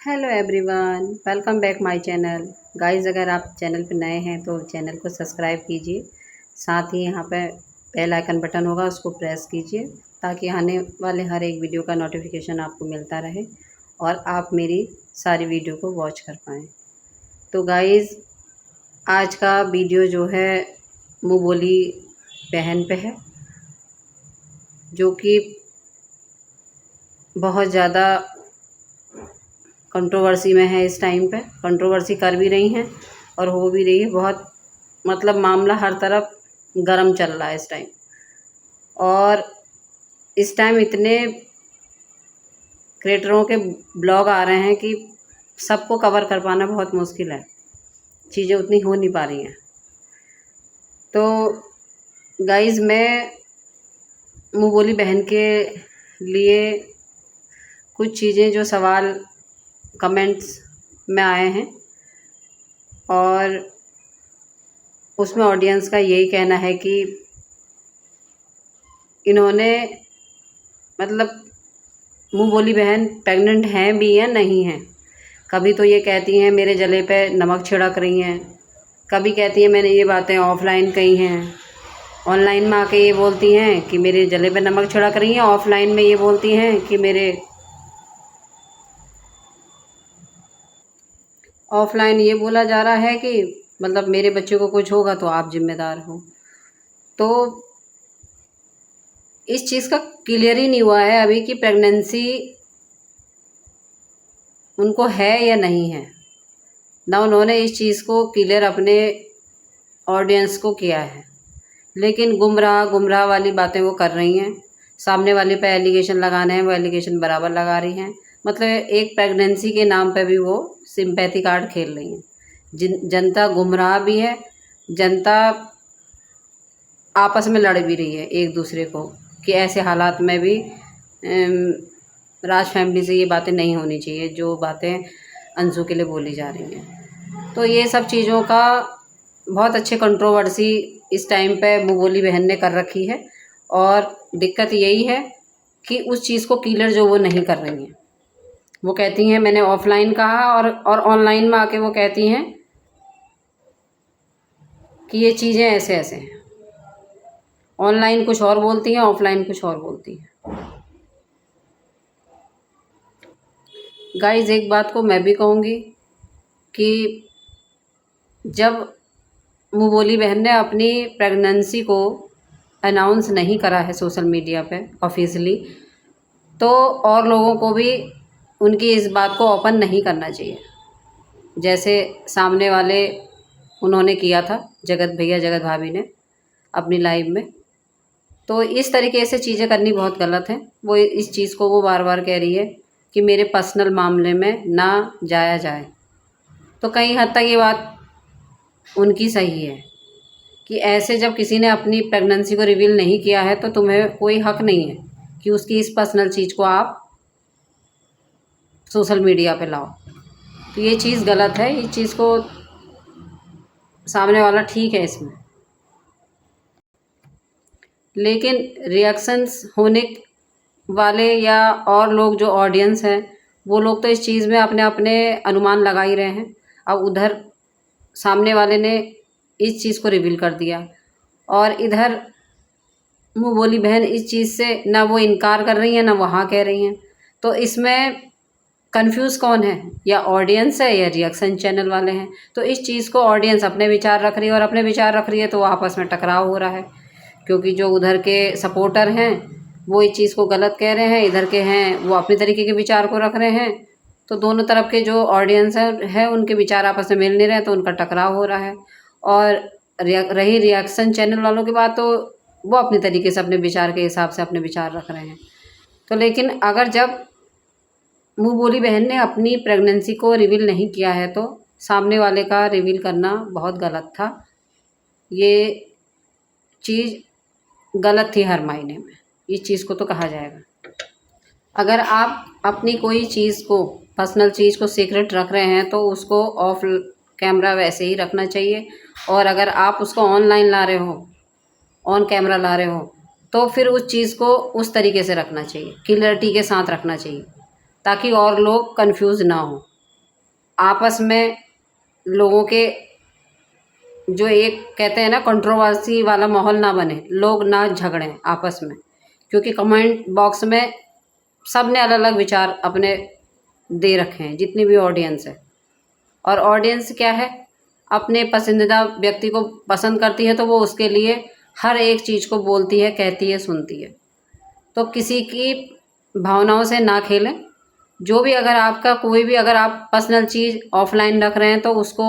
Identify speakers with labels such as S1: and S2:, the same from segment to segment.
S1: Hello everyone, welcome back my channel. Guys, अगर आप channel पर नए हैं तो चैनल को सब्सक्राइब कीजिए। साथ ही यहाँ पे बेल आइकन बटन होगा, उसको प्रेस कीजिए ताकि आने वाले हर एक वीडियो का नोटिफिकेशन आपको मिलता रहे और आप मेरी सारी वीडियो को वॉच कर पाएँ। तो गाइस, आज का वीडियो जो है मुँह बोली बहन पे है, जो कि बहुत ज़्यादा कंट्रोवर्सी में है। इस टाइम पे कंट्रोवर्सी कर भी रही हैं और हो भी रही है। बहुत मतलब मामला हर तरफ गरम चल रहा है इस टाइम। और इस टाइम इतने क्रिएटरों के ब्लॉग आ रहे हैं कि सबको कवर कर पाना बहुत मुश्किल है, चीज़ें उतनी हो नहीं पा रही हैं। तो गाइज़, मैं मुँह बोली बहन के लिए कुछ चीज़ें जो सवाल कमेंट्स में आए हैं और उसमें ऑडियंस का यही कहना है कि इन्होंने मतलब मुँह बोली बहन प्रेग्नेंट हैं भी या नहीं हैं। कभी तो ये कहती हैं मेरे जले पे नमक छिड़क रही हैं, कभी कहती हैं मैंने ये बातें ऑफलाइन कही हैं, ऑनलाइन में आके ये बोलती हैं कि मेरे जले पे नमक छिड़क रही हैं, ऑफलाइन में ये बोलती हैं कि मेरे ऑफलाइन ये बोला जा रहा है कि मतलब मेरे बच्चे को कुछ होगा तो आप जिम्मेदार हो। तो इस चीज़ का क्लियर ही नहीं हुआ है अभी कि प्रेगनेंसी उनको है या नहीं है। ना उन्होंने इस चीज़ को क्लियर अपने ऑडियंस को किया है, लेकिन गुमराह वाली बातें वो कर रही हैं। सामने वाले पे एलिगेशन लगाने हैं, वो एलिगेशन बराबर लगा रही हैं। मतलब एक प्रेगनेंसी के नाम पे भी वो सिंपैथी कार्ड खेल रही हैं। जनता गुमराह भी है, जनता आपस में लड़ भी रही है एक दूसरे को कि ऐसे हालात में भी राज फैमिली से ये बातें नहीं होनी चाहिए जो बातें अंशु के लिए बोली जा रही हैं। तो ये सब चीज़ों का बहुत अच्छे कंट्रोवर्सी इस टाइम पे मुँह बोली बहन ने कर रखी है। और दिक्कत यही है कि उस चीज़ को क्लियर जो वो नहीं कर रही हैं। वो कहती हैं मैंने ऑफलाइन कहा और ऑनलाइन में आके वो कहती हैं कि ये चीज़ें ऐसे ऐसे हैं। ऑनलाइन कुछ और बोलती हैं, ऑफलाइन कुछ और बोलती हैं। गाइज, एक बात को मैं भी कहूँगी कि जब मुँह बोली बहन ने अपनी प्रेगनेंसी को अनाउंस नहीं करा है सोशल मीडिया पे ऑफिशियली, तो और लोगों को भी उनकी इस बात को ओपन नहीं करना चाहिए, जैसे सामने वाले उन्होंने किया था जगत भैया जगत भाभी ने अपनी लाइव में। तो इस तरीके से चीज़ें करनी बहुत गलत है। वो इस चीज़ को वो बार बार कह रही है कि मेरे पर्सनल मामले में ना जाया जाए। तो कई हद तक ये बात उनकी सही है कि ऐसे जब किसी ने अपनी प्रेगनेंसी को रिवील नहीं किया है तो तुम्हें कोई हक नहीं है कि उसकी इस पर्सनल चीज़ को आप सोशल मीडिया पे लाओ। तो ये चीज़ गलत है। इस चीज़ को सामने वाला ठीक है इसमें, लेकिन रिएक्शंस होने वाले या और लोग जो ऑडियंस हैं वो लोग तो इस चीज़ में अपने अपने अनुमान लगा ही रहे हैं। अब उधर सामने वाले ने इस चीज़ को रिवील कर दिया और इधर मुँह बोली बहन इस चीज़ से ना वो इनकार कर रही हैं ना वो हाँ कह रही हैं। तो इसमें कंफ्यूज कौन है, या ऑडियंस है या रिएक्शन चैनल वाले हैं। तो इस चीज़ को ऑडियंस अपने विचार रख रही है और अपने विचार रख रही है, तो आपस में टकराव हो रहा है क्योंकि जो उधर के सपोर्टर हैं वो इस चीज़ को गलत कह रहे हैं, इधर के हैं वो अपने तरीके के विचार को रख रहे हैं। तो दोनों तरफ के जो ऑडियंस है उनके विचार आपस में मिल नहीं रहे, तो उनका टकराव हो रहा है। और रही रिएक्शन चैनल वालों की बात, तो वो अपने तरीके से अपने विचार के हिसाब से अपने विचार रख रहे हैं। तो लेकिन अगर जब मुँह बोली बहन ने अपनी प्रेगनेंसी को रिवील नहीं किया है तो सामने वाले का रिवील करना बहुत गलत था। ये चीज़ गलत थी हर मायने में, इस चीज़ को तो कहा जाएगा। अगर आप अपनी कोई चीज़ को पर्सनल चीज़ को सीक्रेट रख रहे हैं तो उसको ऑफ कैमरा वैसे ही रखना चाहिए। और अगर आप उसको ऑनलाइन ला रहे हो, ऑन कैमरा ला रहे हो, तो फिर उस चीज़ को उस तरीके से रखना चाहिए, क्लियरिटी के साथ रखना चाहिए ताकि और लोग कंफ्यूज ना हो। आपस में लोगों के जो एक कहते हैं ना कंट्रोवर्सी वाला माहौल ना बने, लोग ना झगड़ें आपस में, क्योंकि कमेंट बॉक्स में सब ने अलग अलग विचार अपने दे रखे हैं, जितनी भी ऑडियंस है। और ऑडियंस क्या है, अपने पसंदीदा व्यक्ति को पसंद करती है तो वो उसके लिए हर एक चीज़ को बोलती है, कहती है, सुनती है। तो किसी की भावनाओं से ना खेलें। जो भी अगर आपका कोई भी अगर आप पर्सनल चीज़ ऑफलाइन रख रहे हैं तो उसको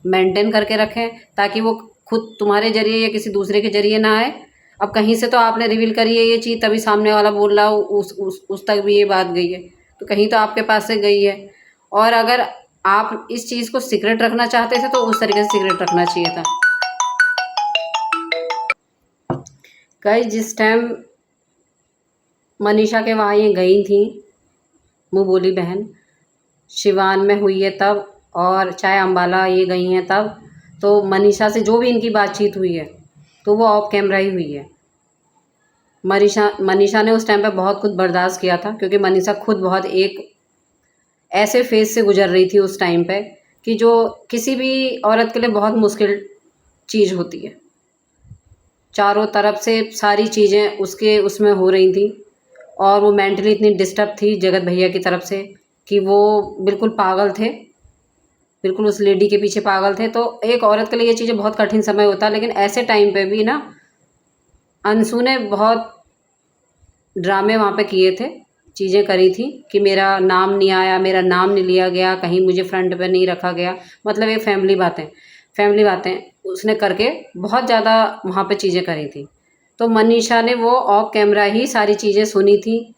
S1: मेंटेन करके रखें, ताकि वो खुद तुम्हारे ज़रिए या किसी दूसरे के ज़रिए ना आए। अब कहीं से तो आपने रिवील करी है ये चीज़, तभी सामने वाला बोल रहा हो, उस तक भी ये बात गई है, तो कहीं तो आपके पास से गई है। और अगर आप इस चीज़ को सीक्रेट रखना चाहते थे तो उस तरीके से सीक्रेट रखना चाहिए था। कई जिस टाइम मनीषा के वहाँ ये गई थी, मुँह बोली बहन शिवान में हुई है तब, और चाहे अम्बाला ये गई हैं तब, तो मनीषा से जो भी इनकी बातचीत हुई है तो वो ऑफ कैमरा ही हुई है। मनीषा ने उस टाइम पे बहुत कुछ बर्दाश्त किया था, क्योंकि मनीषा खुद बहुत एक ऐसे फेज़ से गुजर रही थी उस टाइम पे कि जो किसी भी औरत के लिए बहुत मुश्किल चीज़ होती है। चारों तरफ से सारी चीज़ें उसके उसमें हो रही थी, और वो मेंटली इतनी डिस्टर्ब थी जगत भैया की तरफ से कि वो बिल्कुल पागल थे, बिल्कुल उस लेडी के पीछे पागल थे। तो एक औरत के लिए ये चीज़ें बहुत कठिन समय होता है, लेकिन ऐसे टाइम पे भी ना अंशु ने बहुत ड्रामे वहाँ पे किए थे, चीज़ें करी थी कि मेरा नाम नहीं आया, मेरा नाम नहीं लिया गया, कहीं मुझे फ्रंट पे नहीं रखा गया। मतलब ये फैमिली बातें उसने करके बहुत ज़्यादा वहाँ पे चीज़ें करी थी। तो मनीषा ने वो ऑफ कैमरा ही सारी चीज़ें सुनी थी,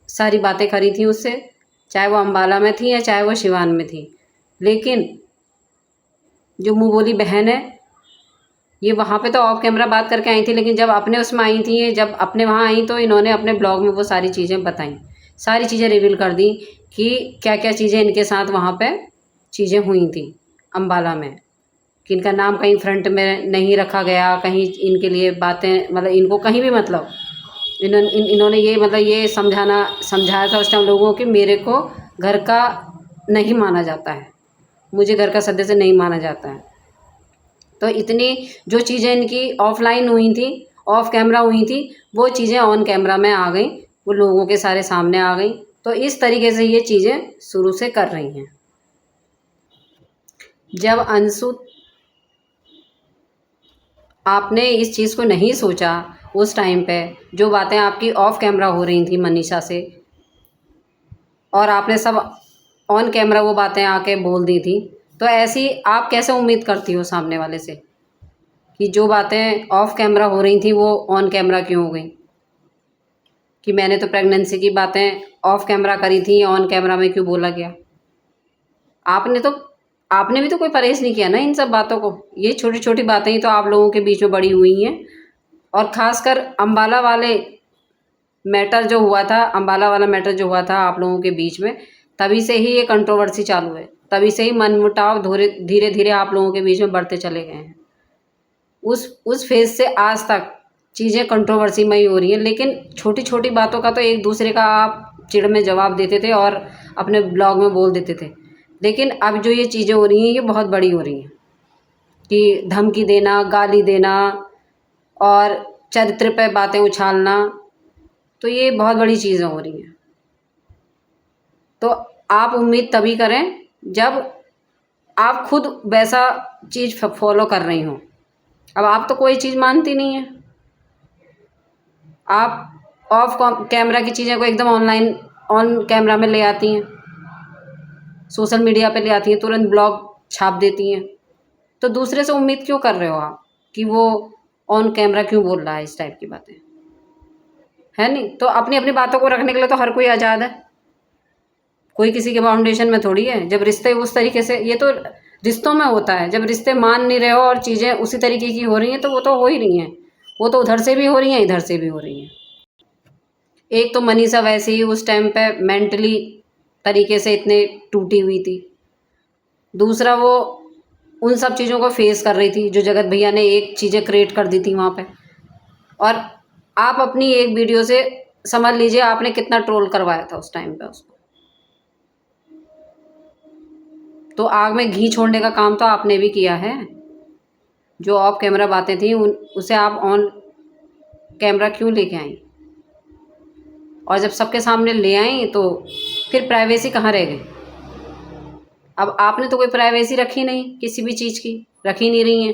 S1: सारी बातें करी थी उससे, चाहे वो अम्बाला में थी या चाहे वो सिवान में थी। लेकिन जो मुँह बोली बहन है, ये वहाँ पे तो ऑफ कैमरा बात करके आई थी, लेकिन जब अपने उसमें आई थी, ये जब अपने वहाँ आई तो इन्होंने अपने ब्लॉग में वो सारी चीज़ें बताई, सारी चीज़ें रिवील कर दी कि क्या क्या चीज़ें इनके साथ वहाँ पे चीज़ें हुई थी अम्बाला में, कि इनका नाम कहीं फ्रंट में नहीं रखा गया, कहीं इनके लिए बातें मतलब इनको कहीं भी मतलब इन्होंने ये मतलब ये समझाया था उस टाइम लोगों कि मेरे को घर का नहीं माना जाता है, मुझे घर का सदस्य नहीं माना जाता है। तो इतनी जो चीज़ें इनकी ऑफलाइन हुई थी, ऑफ कैमरा हुई थी, वो चीज़ें ऑन कैमरा में आ गई, वो लोगों के सारे सामने आ गई। तो इस तरीके से ये चीज़ें शुरू से कर रही हैं। जब अंशु आपने इस चीज़ को नहीं सोचा उस टाइम पे, जो बातें आपकी ऑफ कैमरा हो रही थी मनीषा से, और आपने सब ऑन कैमरा वो बातें आके बोल दी थी, तो ऐसी आप कैसे उम्मीद करती हो सामने वाले से कि जो बातें ऑफ कैमरा हो रही थी वो ऑन कैमरा क्यों हो गई? कि मैंने तो प्रेगनेंसी की बातें ऑफ कैमरा करी थी, ऑन कैमरा में क्यों बोला गया? आपने तो आपने भी तो कोई परहेज़ नहीं किया ना इन सब बातों को। ये छोटी-छोटी बातें ही तो आप लोगों के बीच में बड़ी हुई हैं। और ख़ासकर अम्बाला वाले मैटर जो हुआ था, अम्बाला वाला मैटर जो हुआ था आप लोगों के बीच में, तभी से ही ये कंट्रोवर्सी चालू है। तभी से ही मनमुटाव धीरे-धीरे आप लोगों के बीच में बढ़ते चले गए हैं। उस फ़ेज़ से आज तक चीज़ें कंट्रोवर्सीमय हो रही हैं, लेकिन छोटी-छोटी बातों का तो एक दूसरे का आप चिढ़ में जवाब देते थे और अपने ब्लॉग में बोल देते थे। लेकिन अब जो ये चीज़ें हो रही हैं, ये बहुत बड़ी हो रही हैं कि धमकी देना, गाली देना और चरित्र पे बातें उछालना, तो ये बहुत बड़ी चीज़ें हो रही हैं। तो आप उम्मीद तभी करें जब आप खुद वैसा चीज़ फ़ॉलो कर रही हों। अब आप तो कोई चीज़ मानती नहीं हैं। आप ऑफ कैमरा की चीज़ें को एकदम ऑन कैमरा में ले आती हैं, सोशल मीडिया पे ले आती हैं, तुरंत ब्लॉग छाप देती हैं। तो दूसरे से उम्मीद क्यों कर रहे हो आप कि वो ऑन कैमरा क्यों बोल रहा है इस टाइप की बातें? है नहीं? तो अपनी-अपनी बातों को रखने के लिए तो हर कोई आज़ाद है। कोई किसी के बाउंडेशन में थोड़ी है। जब रिश्ते उस तरीके से, ये तो रिश्तों में होता है, जब रिश्ते मान नहीं रहे हो और चीज़ें उसी तरीके की हो रही हैं, तो वो तो हो ही रही हैं। वो तो उधर से भी हो रही हैं, इधर से भी हो रही हैं। एक तो मनीषा वैसे ही उस टाइम पे मेंटली तरीके से इतने टूटी हुई थी। दूसरा वो उन सब चीज़ों को फेस कर रही थी जो जगत भैया ने एक चीज़ें क्रिएट कर दी थी वहाँ पे। और आप अपनी एक वीडियो से समझ लीजिए आपने कितना ट्रोल करवाया था उस टाइम पे उसको। तो आग में घी छोड़ने का काम तो आपने भी किया है। जो ऑफ कैमरा बातें थी उसे आप ऑन कैमरा क्यों लेके आई? और जब सबके सामने ले आई तो फिर प्राइवेसी कहाँ रह गई? अब आपने तो कोई प्राइवेसी रखी नहीं, किसी भी चीज़ की रखी नहीं रही हैं,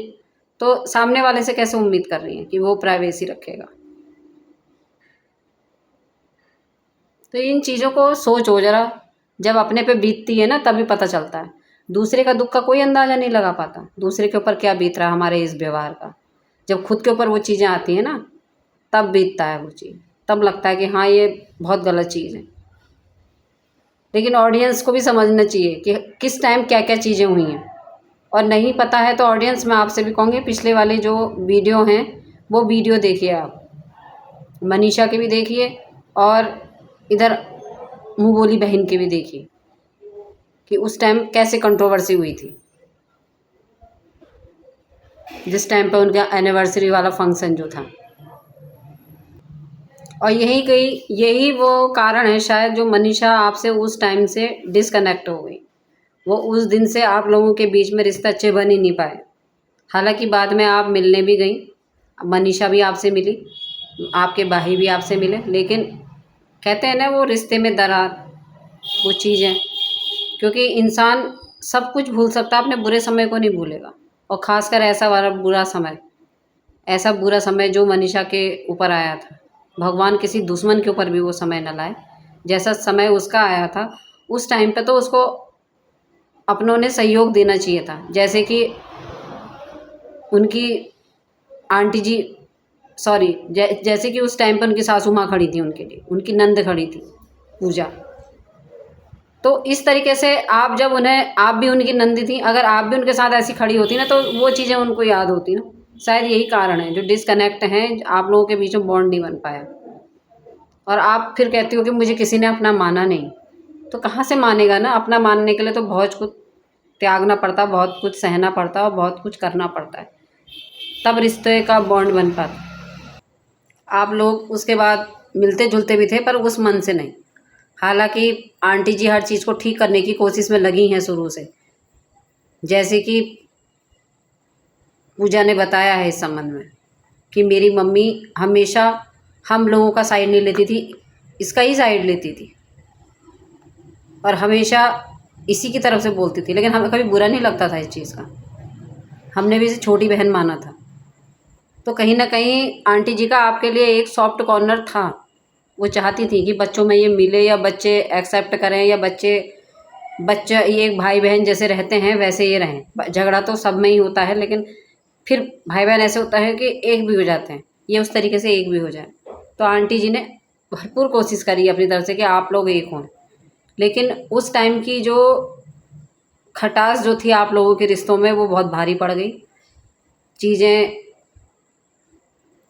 S1: तो सामने वाले से कैसे उम्मीद कर रही हैं कि वो प्राइवेसी रखेगा? तो इन चीज़ों को सोचो ज़रा, जब अपने पे बीतती है ना तभी पता चलता है। दूसरे का दुःख का कोई अंदाज़ा नहीं लगा पाता, दूसरे के ऊपर क्या बीत रहा है हमारे इस व्यवहार का। जब खुद के ऊपर वो चीज़ें आती हैं ना, तब बीतता है वो चीज़, तब लगता है कि हाँ ये बहुत गलत चीज़ है। लेकिन ऑडियंस को भी समझना चाहिए कि किस टाइम क्या क्या चीज़ें हुई हैं, और नहीं पता है तो ऑडियंस मैं आपसे भी कहूँगी पिछले वाले जो वीडियो हैं वो वीडियो देखिए आप, मनीषा के भी देखिए और इधर मुँह बोली बहन के भी देखिए कि उस टाइम कैसे कंट्रोवर्सी हुई थी, जिस टाइम पे उनका एनिवर्सरी वाला फंक्शन जो था। और यही वो कारण है शायद जो मनीषा आपसे उस टाइम से डिसकनेक्ट हो गई। वो उस दिन से आप लोगों के बीच में रिश्ते अच्छे बन ही नहीं पाए। हालांकि बाद में आप मिलने भी गई, मनीषा भी आपसे मिली, आपके भाई भी आपसे मिले, लेकिन कहते हैं ना वो रिश्ते में दरार, वो चीज़ें, क्योंकि इंसान सब कुछ भूल सकता है, अपने बुरे समय को नहीं भूलेगा। और ख़ासकर ऐसा वाला बुरा समय, ऐसा बुरा समय जो मनीषा के ऊपर आया था, भगवान किसी दुश्मन के ऊपर भी वो समय न लाए। जैसा समय उसका आया था उस टाइम पे तो उसको अपनों ने सहयोग देना चाहिए था। जैसे कि उनकी आंटी जी, सॉरी, जैसे कि उस टाइम पे उनकी सासू माँ खड़ी थी उनके लिए, उनकी नंद खड़ी थी पूजा। तो इस तरीके से आप जब उन्हें, आप भी उनकी नंदी थी, अगर आप भी उनके साथ ऐसी खड़ी होती ना तो वो चीज़ें उनको याद होती ना। शायद यही कारण है जो डिसकनेक्ट हैं, आप लोगों के बीच में बॉन्ड नहीं बन पाया। और आप फिर कहती हो कि मुझे किसी ने अपना माना नहीं, तो कहाँ से मानेगा ना? अपना मानने के लिए तो बहुत कुछ त्यागना पड़ता, बहुत कुछ सहना पड़ता और बहुत कुछ करना पड़ता है, तब रिश्ते का बॉन्ड बन पाता। आप लोग उसके बाद मिलते जुलते भी थे पर उस मन से नहीं। हालांकि आंटी जी हर चीज़ को ठीक करने की कोशिश में लगी हैं शुरू से, जैसे कि पूजा ने बताया है इस संबंध में कि मेरी मम्मी हमेशा हम लोगों का साइड नहीं लेती थी, इसका ही साइड लेती थी और हमेशा इसी की तरफ से बोलती थी। लेकिन हमें कभी बुरा नहीं लगता था इस चीज़ का, हमने भी इसे छोटी बहन माना था। तो कहीं ना कहीं आंटी जी का आपके लिए एक सॉफ्ट कॉर्नर था। वो चाहती थी कि बच्चों में ये मिले, या बच्चे एक्सेप्ट करें, या बच्चा ये एक भाई बहन जैसे रहते हैं वैसे ये रहें। झगड़ा तो सब में ही होता है, लेकिन फिर भाई बहन ऐसे होता है कि एक भी हो जाते हैं, ये उस तरीके से एक भी हो जाए। तो आंटी जी ने भरपूर कोशिश करी अपनी तरफ से कि आप लोग एक हों, लेकिन उस टाइम की जो खटास जो थी आप लोगों के रिश्तों में वो बहुत भारी पड़ गई। चीज़ें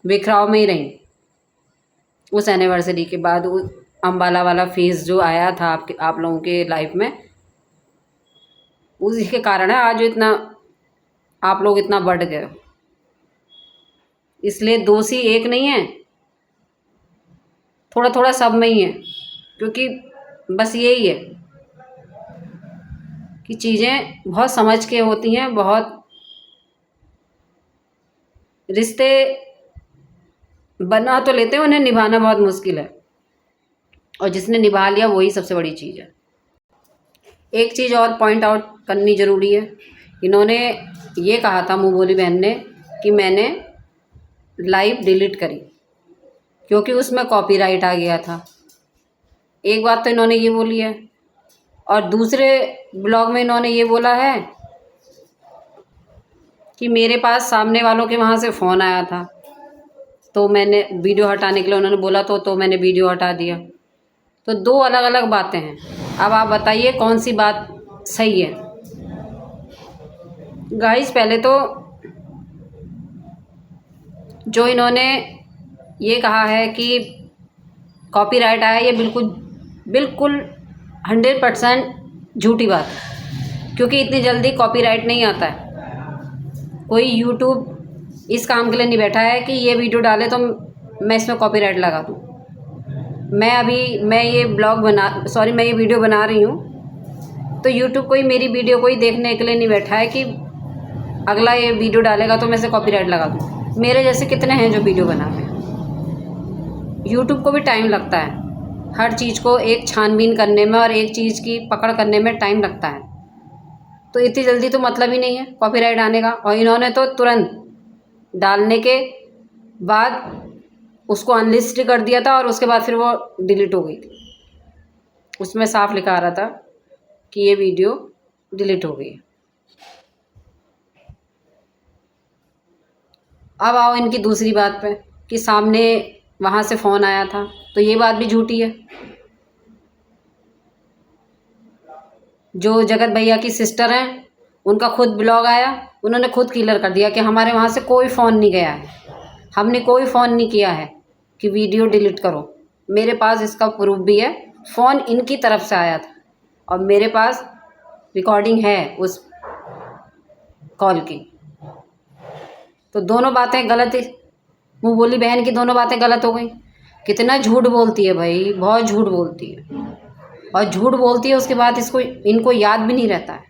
S1: बिखराव में ही रहीं। उस एनिवर्सरी के बाद अम्बाला वाला फेज़ जो आया था आप लोगों के लाइफ में, उसी के कारण है आज इतना आप लोग इतना बढ़ गए हो। इसलिए दोषी एक नहीं है, थोड़ा थोड़ा सब में ही है, क्योंकि बस यही है कि चीज़ें बहुत समझ के होती हैं। बहुत रिश्ते बना तो लेते हैं, उन्हें निभाना बहुत मुश्किल है, और जिसने निभा लिया वही सबसे बड़ी चीज़ है। एक चीज़ और पॉइंट आउट करनी ज़रूरी है। इन्होंने ये कहा था, मुँह बोली बहन ने, कि मैंने लाइव डिलीट करी क्योंकि उसमें कॉपीराइट आ गया था। एक बात तो इन्होंने ये बोली है, और दूसरे ब्लॉग में इन्होंने ये बोला है कि मेरे पास सामने वालों के वहाँ से फ़ोन आया था तो मैंने वीडियो हटाने के लिए उन्होंने बोला तो मैंने वीडियो हटा दिया। तो दो अलग अलग बातें हैं। अब आप बताइए कौन सी बात सही है। गाइस, पहले तो जो इन्होंने ये कहा है कि कॉपीराइट आया, ये बिल्कुल 100% झूठी बात है, क्योंकि इतनी जल्दी कॉपीराइट नहीं आता है। कोई यूट्यूब इस काम के लिए नहीं बैठा है कि ये वीडियो डाले तो मैं इसमें कॉपीराइट लगा दूँ। मैं ये वीडियो बना रही हूँ तो यूट्यूब कोई मेरी वीडियो को ही देखने के लिए नहीं बैठा है कि अगला ये वीडियो डालेगा तो मैं इसे कॉपीराइट लगा दूँ। मेरे जैसे कितने हैं जो वीडियो बना रहे हैं। यूट्यूब को भी टाइम लगता है, हर चीज़ को एक छानबीन करने में और एक चीज़ की पकड़ करने में टाइम लगता है। तो इतनी जल्दी तो मतलब ही नहीं है कॉपीराइट आने का। और इन्होंने तो तुरंत डालने के बाद उसको अनलिस्ट कर दिया था और उसके बाद फिर वो डिलीट हो गई थी। उसमें साफ लिखा आ रहा था कि ये वीडियो डिलीट हो गई। अब आओ इनकी दूसरी बात पे कि सामने वहाँ से फ़ोन आया था, तो ये बात भी झूठी है। जो जगत भैया की सिस्टर हैं उनका खुद ब्लॉग आया, उन्होंने खुद क्लियर कर दिया कि हमारे वहाँ से कोई फ़ोन नहीं गया है, हमने कोई फ़ोन नहीं किया है कि वीडियो डिलीट करो। मेरे पास इसका प्रूफ भी है, फ़ोन इनकी तरफ से आया था और मेरे पास रिकॉर्डिंग है उस कॉल की। तो दोनों बातें गलत है, मुँह बोली बहन की दोनों बातें गलत हो गई। कितना झूठ बोलती है भाई, बहुत झूठ बोलती है। और झूठ बोलती है उसके बाद इनको याद भी नहीं रहता है,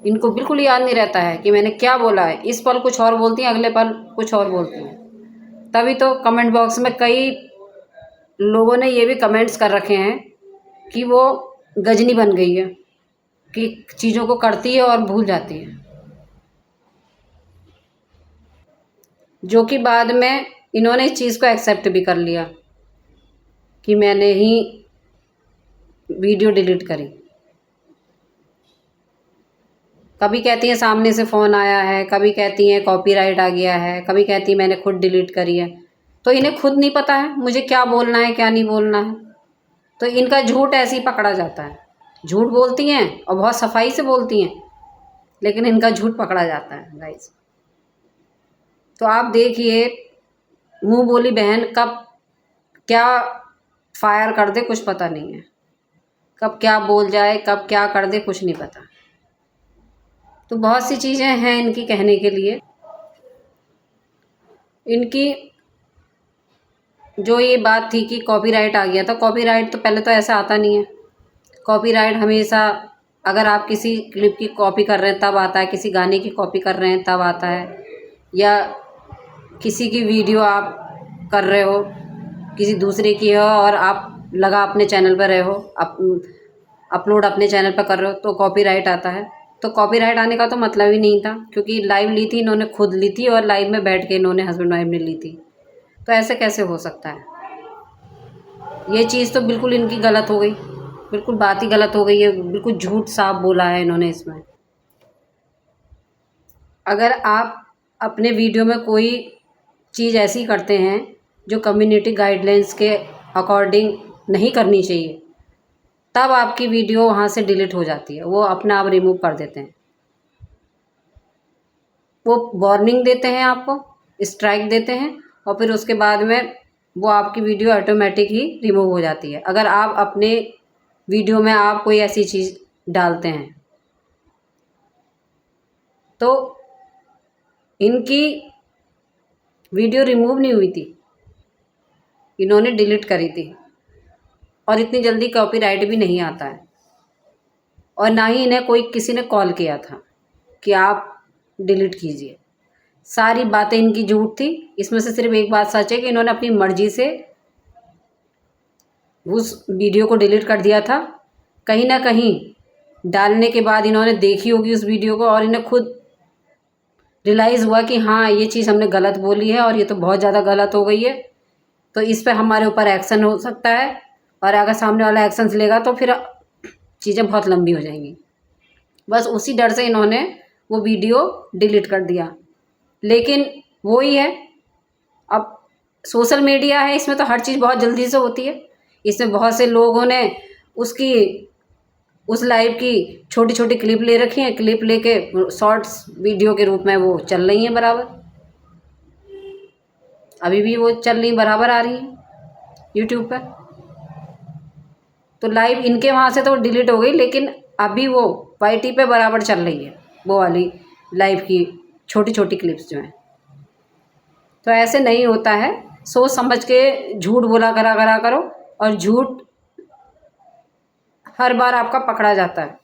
S1: इनको बिल्कुल याद नहीं रहता है कि मैंने क्या बोला है। इस पल कुछ और बोलती हैं, अगले पल कुछ और बोलती हैं। तभी तो कमेंट बॉक्स में कई लोगों ने ये भी कमेंट्स कर रखे हैं कि वो गजनी बन गई है, कि चीज़ों को करती है और भूल जाती है। जो कि बाद में इन्होंने इस चीज़ को एक्सेप्ट भी कर लिया कि मैंने ही वीडियो डिलीट करी। कभी कहती हैं सामने से फ़ोन आया है, कभी कहती हैं कॉपीराइट आ गया है, कभी कहती हैं मैंने खुद डिलीट करी है। तो इन्हें खुद नहीं पता है मुझे क्या बोलना है क्या नहीं बोलना है, तो इनका झूठ ऐसे ही पकड़ा जाता है। झूठ बोलती हैं और बहुत सफाई से बोलती हैं, लेकिन इनका झूठ पकड़ा जाता है गाइस। तो आप देखिए मुँह बोली बहन कब क्या फायर कर दे कुछ पता नहीं है, कब क्या बोल जाए कब क्या कर दे कुछ नहीं पता। तो बहुत सी चीज़ें हैं इनकी कहने के लिए। इनकी जो ये बात थी कि कॉपीराइट आ गया था, कॉपीराइट तो पहले तो ऐसा आता नहीं है। कॉपीराइट हमेशा अगर आप किसी क्लिप की कॉपी कर रहे हैं तब आता है, किसी गाने की कॉपी कर रहे हैं तब आता है, या किसी की वीडियो आप कर रहे हो किसी दूसरे की हो और आप लगा अपने चैनल पर रहे हो, अपलोड अपने चैनल पर कर रहे हो तो कॉपीराइट आता है। तो कॉपीराइट आने का तो मतलब ही नहीं था, क्योंकि लाइव ली थी इन्होंने, खुद ली थी और लाइव में बैठ के इन्होंने हस्बैंड वाइफ ने ली थी। तो ऐसे कैसे हो सकता है? ये चीज़ तो बिल्कुल इनकी गलत हो गई, बिल्कुल बात ही गलत हो गई है, बिल्कुल झूठ साफ बोला है इन्होंने इसमें। अगर आप अपने वीडियो में कोई चीज़ ऐसी करते हैं जो कम्युनिटी गाइडलाइंस के अकॉर्डिंग नहीं करनी चाहिए, तब आपकी वीडियो वहाँ से डिलीट हो जाती है, वो अपने आप रिमूव कर देते हैं। वो वार्निंग देते हैं आपको, स्ट्राइक देते हैं और फिर उसके बाद में वो आपकी वीडियो ऑटोमेटिक ही रिमूव हो जाती है, अगर आप अपने वीडियो में आप कोई ऐसी चीज़ डालते हैं। तो इनकी वीडियो रिमूव नहीं हुई थी, इन्होंने डिलीट करी थी और इतनी जल्दी कॉपीराइट भी नहीं आता है। और ना ही इन्हें कोई किसी ने कॉल किया था कि आप डिलीट कीजिए। सारी बातें इनकी झूठ थी। इसमें से सिर्फ एक बात सच है कि इन्होंने अपनी मर्ज़ी से उस वीडियो को डिलीट कर दिया था। कहीं ना कहीं डालने के बाद इन्होंने देखी होगी उस वीडियो को और इन्हें खुद रियलाइज़ हुआ कि हाँ ये चीज़ हमने गलत बोली है और ये तो बहुत ज़्यादा गलत हो गई है, तो इस पे हमारे ऊपर एक्शन हो सकता है। और अगर सामने वाला एक्शंस लेगा तो फिर चीज़ें बहुत लंबी हो जाएंगी। बस उसी डर से इन्होंने वो वीडियो डिलीट कर दिया। लेकिन वो ही है, अब सोशल मीडिया है, इसमें तो हर चीज़ बहुत जल्दी से होती है। इसमें बहुत से लोगों ने उस लाइव की छोटी छोटी क्लिप ले रखी हैं, क्लिप लेके शॉर्ट्स वीडियो के रूप में वो चल रही हैं बराबर, अभी भी वो चल रही बराबर आ रही हैं यूट्यूब पर। तो लाइव इनके वहाँ से तो डिलीट हो गई, लेकिन अभी वो YT पे बराबर चल रही है वो वाली लाइव की छोटी छोटी क्लिप्स जो हैं। तो ऐसे नहीं होता है, सोच समझ के झूठ बोला करा करो और झूठ हर बार आपका पकड़ा जाता है।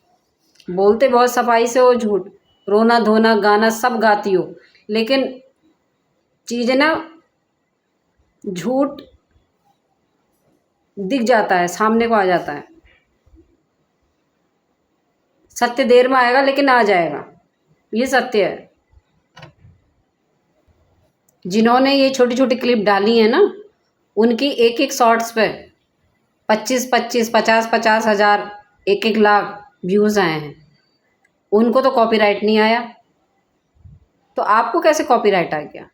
S1: बोलते बहुत सफाई से हो झूठ, रोना धोना गाना सब गाती हो, लेकिन चीज़ें ना झूठ दिख जाता है, सामने को आ जाता है। सत्य देर में आएगा लेकिन आ जाएगा, ये सत्य है। जिन्होंने ये छोटी छोटी क्लिप डाली है ना, उनकी एक एक शॉर्ट्स पे 25-25, 50-50 हज़ार, 1-1 लाख व्यूज़ आए हैं। उनको तो कॉपीराइट नहीं आया, तो आपको कैसे कॉपीराइट आ गया?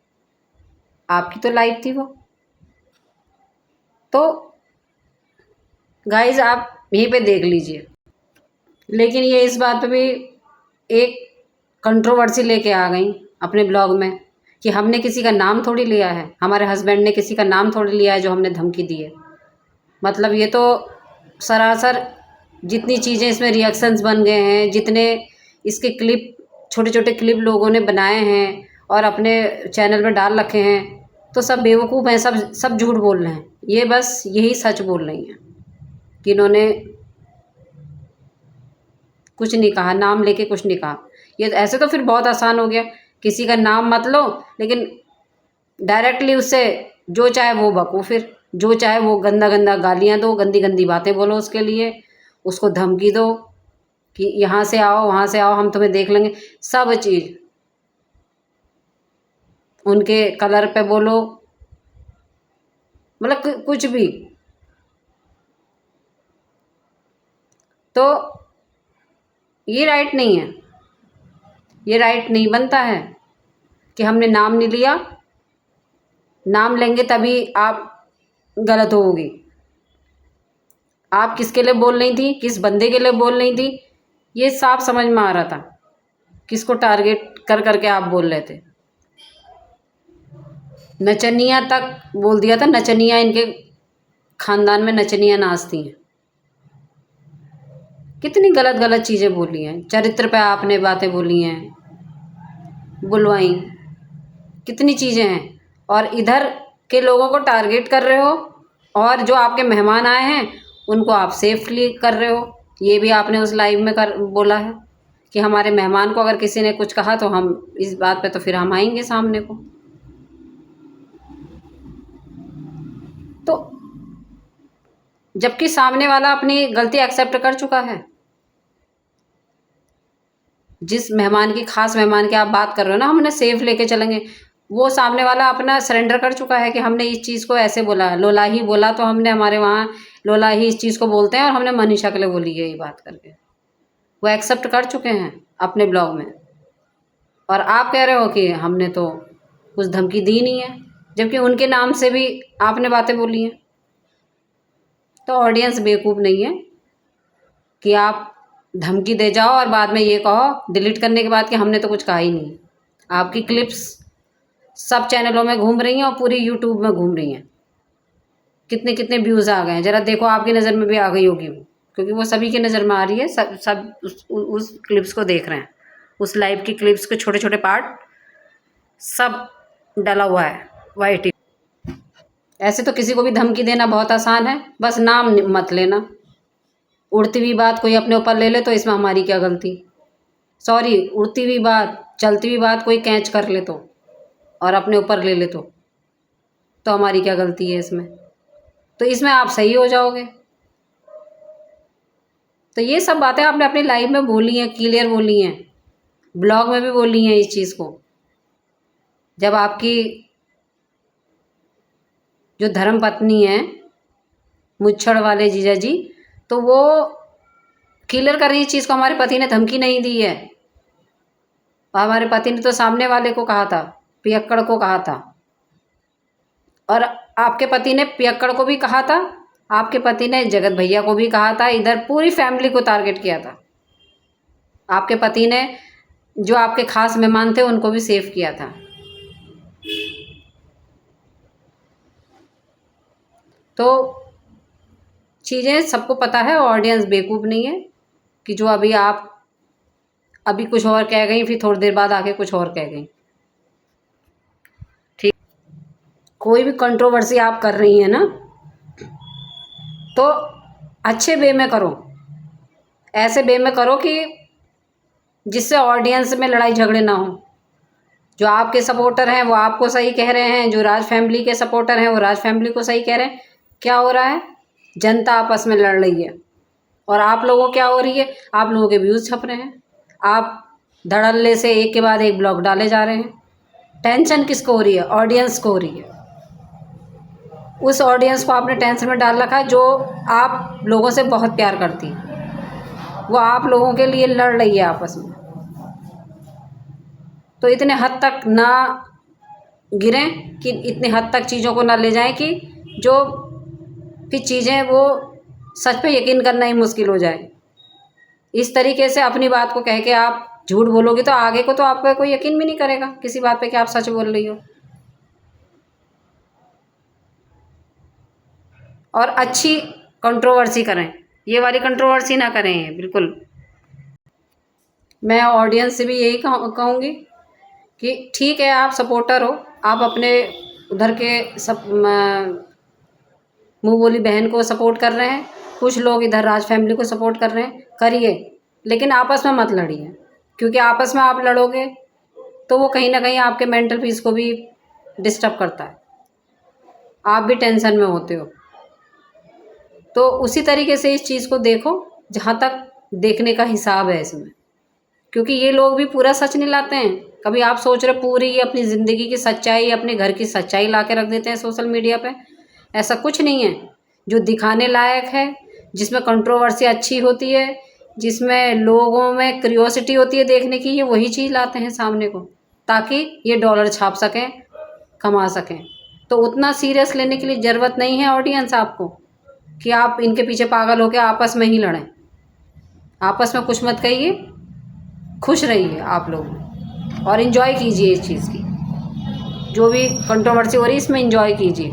S1: आपकी तो लाइव थी वो। तो गाइज आप यहीं पे देख लीजिए। लेकिन ये इस बात पे भी एक कंट्रोवर्सी लेके आ गई अपने ब्लॉग में कि हमने किसी का नाम थोड़ी लिया है, हमारे हस्बैंड ने किसी का नाम थोड़ी लिया है जो हमने धमकी दी है। मतलब ये तो सरासर जितनी चीज़ें इसमें रिएक्शंस बन गए हैं, जितने इसके क्लिप छोटे छोटे क्लिप लोगों ने बनाए हैं और अपने चैनल में डाल रखे हैं, तो सब बेवकूफ़ हैं, सब झूठ बोल रहे हैं। ये बस यही सच बोल रही हैं कि इन्होंने कुछ नहीं कहा, नाम लेके कुछ नहीं कहा। ये ऐसे तो फिर बहुत आसान हो गया, किसी का नाम मत लो, लेकिन डायरेक्टली उससे जो चाहे वो बको, फिर जो चाहे वो गंदा गंदा गालियाँ दो, गंदी गंदी बातें बोलो, उसके लिए उसको धमकी दो कि यहाँ से आओ वहाँ से आओ, हम तुम्हें देख लेंगे। सब चीज़ उनके कलर पे बोलो, मतलब कुछ भी। तो ये राइट नहीं है, ये राइट नहीं बनता है कि हमने नाम नहीं लिया, नाम लेंगे तभी आप गलत होगी। आप किसके लिए बोल रही थी, किस बंदे के लिए बोल रही थी, ये साफ समझ में आ रहा था किसको टारगेट कर करके आप बोल रहे थे। नचनिया तक बोल दिया था, नचनिया, इनके खानदान में नचनिया नाचती हैं। कितनी गलत गलत चीज़ें बोली हैं, चरित्र पे आपने बातें बोली हैं, बुलवाई, कितनी चीज़ें हैं। और इधर के लोगों को टारगेट कर रहे हो, और जो आपके मेहमान आए हैं उनको आप सेफली कर रहे हो। ये भी आपने उस लाइव में बोला है कि हमारे मेहमान को अगर किसी ने कुछ कहा तो हम इस बात पे तो फिर हम आएंगे सामने को। तो जबकि सामने वाला अपनी गलती एक्सेप्ट कर चुका है। जिस मेहमान की, खास मेहमान की आप बात कर रहे हो ना, हमने सेफ लेके चलेंगे, वो सामने वाला अपना सरेंडर कर चुका है कि हमने इस चीज़ को ऐसे बोला, लोला ही बोला, तो हमने हमारे वहाँ लोला ही इस चीज़ को बोलते हैं और हमने मनीषा के लिए बोली है ये बात करके। वो एक्सेप्ट कर चुके हैं अपने ब्लॉग में, और आप कह रहे हो कि हमने तो कुछ धमकी दी नहीं है, जबकि उनके नाम से भी आपने बातें बोली हैं। तो ऑडियंस बेवकूफ़ नहीं है कि आप धमकी दे जाओ और बाद में ये कहो डिलीट करने के बाद कि हमने तो कुछ कहा ही नहीं। आपकी क्लिप्स सब चैनलों में घूम रही हैं और पूरी यूट्यूब में घूम रही हैं। कितने कितने व्यूज़ आ गए हैं, ज़रा देखो, आपकी नज़र में भी आ गई होगी वो, क्योंकि वो सभी की नज़र में आ रही है। सब उस क्लिप्स को देख रहे हैं, उस लाइव की क्लिप्स के छोटे छोटे पार्ट सब डला हुआ है वाईटी। ऐसे तो किसी को भी धमकी देना बहुत आसान है, बस नाम मत लेना। उड़ती हुई बात कोई अपने ऊपर ले ले तो इसमें हमारी क्या गलती? सॉरी, उड़ती हुई बात, चलती हुई बात कोई कैच कर ले तो और अपने ऊपर ले ले तो हमारी क्या गलती है इसमें? तो इसमें आप सही हो जाओगे। तो ये सब बातें आपने अपनी लाइफ में बोली हैं, क्लियर बोली हैं, ब्लॉग में भी बोली हैं इस चीज़ को। जब आपकी जो धर्म पत्नी है, मुच्छड़ वाले जीजा जी, तो वो क्लियर कर रही है चीज़ को, हमारे पति ने धमकी नहीं दी है। हमारे पति ने तो सामने वाले को कहा था, पियक्कड़ को कहा था, और आपके पति ने पियक्कड़ को भी कहा था, आपके पति ने जगत भैया को भी कहा था, इधर पूरी फैमिली को टारगेट किया था। आपके पति ने जो आपके खास मेहमान थे उनको भी सेव किया था। तो चीज़ें सबको पता है, ऑडियंस बेवकूफ़ नहीं है कि जो अभी कुछ और कह गई, फिर थोड़ी देर बाद आके कुछ और कह गई। ठीक, कोई भी कंट्रोवर्सी आप कर रही हैं ना, तो अच्छे वे में करो, ऐसे वे में करो कि जिससे ऑडियंस में लड़ाई झगड़े ना हो। जो आपके सपोर्टर हैं वो आपको सही कह रहे हैं, जो राज फैमिली के सपोर्टर हैं वो राज फैमिली को सही कह रहे हैं। क्या हो रहा है? जनता आपस में लड़ रही है और आप लोगों क्या हो रही है? आप लोगों के व्यूज़ छप रहे हैं। आप धड़ल्ले से एक के बाद एक ब्लॉग डाले जा रहे हैं। टेंशन किसको हो रही है? ऑडियंस को हो रही है। उस ऑडियंस को आपने टेंशन में डाल रखा है जो आप लोगों से बहुत प्यार करती है। वो आप लोगों के लिए लड़ रही है आपस में। तो इतने हद तक ना गिरें कि इतने हद तक चीज़ों को ना ले जाएं कि जो फिर चीज़ें वो सच पे यकीन करना ही मुश्किल हो जाए। इस तरीके से अपनी बात को कह के आप झूठ बोलोगे तो आगे को तो आपका कोई यकीन भी नहीं करेगा किसी बात पे कि आप सच बोल रही हो। और अच्छी कंट्रोवर्सी करें, ये वाली कंट्रोवर्सी ना करें बिल्कुल। मैं ऑडियंस से भी यही कहूँगी कि ठीक है, आप सपोर्टर हो, आप अपने उधर के सब मुँह बोली बहन को सपोर्ट कर रहे हैं, कुछ लोग इधर राज फैमिली को सपोर्ट कर रहे हैं, करिए, लेकिन आपस में मत लड़िए। क्योंकि आपस में आप लड़ोगे तो वो कहीं ना कहीं आपके मेंटल पीस को भी डिस्टर्ब करता है, आप भी टेंशन में होते हो। तो उसी तरीके से इस चीज़ को देखो जहाँ तक देखने का हिसाब है इसमें, क्योंकि ये लोग भी पूरा सच नहीं लाते हैं। कभी आप सोच रहे पूरी अपनी ज़िंदगी की सच्चाई, अपने घर की सच्चाई ला के रख देते हैं सोशल मीडिया पे। ऐसा कुछ नहीं है। जो दिखाने लायक है, जिसमें कंट्रोवर्सी अच्छी होती है, जिसमें लोगों में क्यूरियोसिटी होती है देखने की, ये वही चीज़ लाते हैं सामने को, ताकि ये डॉलर छाप सकें, कमा सकें। तो उतना सीरियस लेने के लिए ज़रूरत नहीं है ऑडियंस आपको कि आप इनके पीछे पागल होकर आपस में ही लड़ें। आपस में कुछ मत कहिए, खुश रहिए आप लोग और इन्जॉय कीजिए इस चीज़ की। जो भी कंट्रोवर्सी हो रही है इसमें इन्जॉय कीजिए,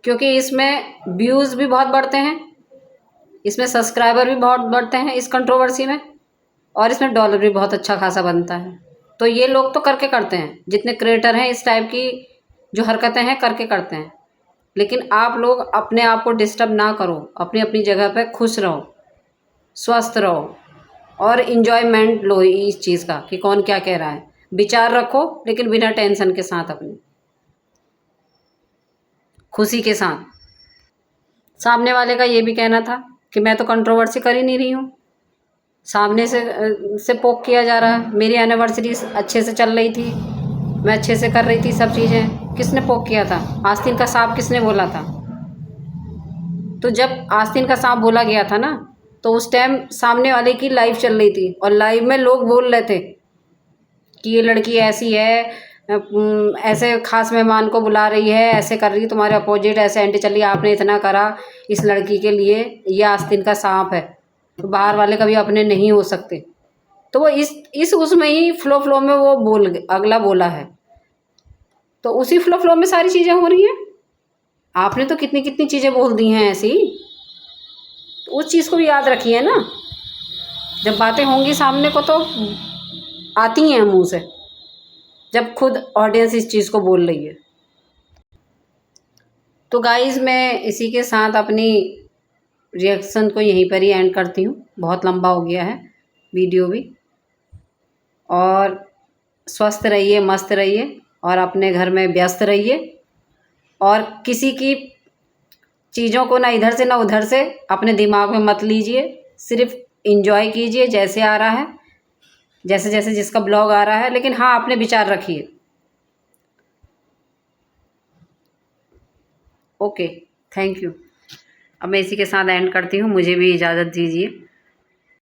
S1: क्योंकि इसमें व्यूज़ भी बहुत बढ़ते हैं, इसमें सब्सक्राइबर भी बहुत बढ़ते हैं इस कंट्रोवर्सी में, और इसमें डॉलर भी बहुत अच्छा खासा बनता है। तो ये लोग तो करके करते हैं, जितने क्रिएटर हैं इस टाइप की जो हरकतें हैं करके करते हैं। लेकिन आप लोग अपने आप को डिस्टर्ब ना करो, अपनी अपनी जगह पे खुश रहो, स्वस्थ रहो और इन्जॉयमेंट लो इस चीज़ का कि कौन क्या कह रहा है। विचार रखो लेकिन बिना टेंशन के साथ, अपनी खुशी के साथ। सामने वाले का ये भी कहना था कि मैं तो कंट्रोवर्सी कर ही नहीं रही हूँ, सामने से पोक किया जा रहा है। मेरी एनिवर्सरी अच्छे से चल रही थी, मैं अच्छे से कर रही थी सब चीज़ें, किसने पोक किया था? आस्तीन का सांप किसने बोला था? तो जब आस्तीन का सांप बोला गया था ना, तो उस टाइम सामने वाले की लाइव चल रही थी और लाइव में लोग बोल रहे थे कि ये लड़की ऐसी है, ऐसे खास मेहमान को बुला रही है, ऐसे कर रही है, तुम्हारे अपोजिट ऐसे एंटी चल रही है, आपने इतना करा इस लड़की के लिए, ये आस्तीन का सांप है, तो बाहर वाले कभी अपने नहीं हो सकते। तो वो इस उसमें ही फ्लो में वो अगला बोला है, तो उसी फ्लो में सारी चीज़ें हो रही हैं। आपने तो कितनी कितनी चीज़ें बोल दी हैं ऐसी, तो उस चीज़ को भी याद रखिए ना। जब बातें होंगी सामने को तो आती हैं मुंह से, जब खुद ऑडियंस इस चीज़ को बोल रही है। तो गाइज़ मैं इसी के साथ अपनी रिएक्शन को यहीं पर ही एंड करती हूँ, बहुत लंबा हो गया है वीडियो भी। और स्वस्थ रहिए, मस्त रहिए और अपने घर में व्यस्त रहिए, और किसी की चीज़ों को ना इधर से ना उधर से अपने दिमाग में मत लीजिए, सिर्फ एंजॉय कीजिए जैसे आ रहा है, जैसे जैसे जिसका ब्लॉग आ रहा है। लेकिन हाँ, अपने विचार रखिए। Okay, thank you. अब मैं इसी के साथ एंड करती हूँ, मुझे भी इजाज़त दीजिए।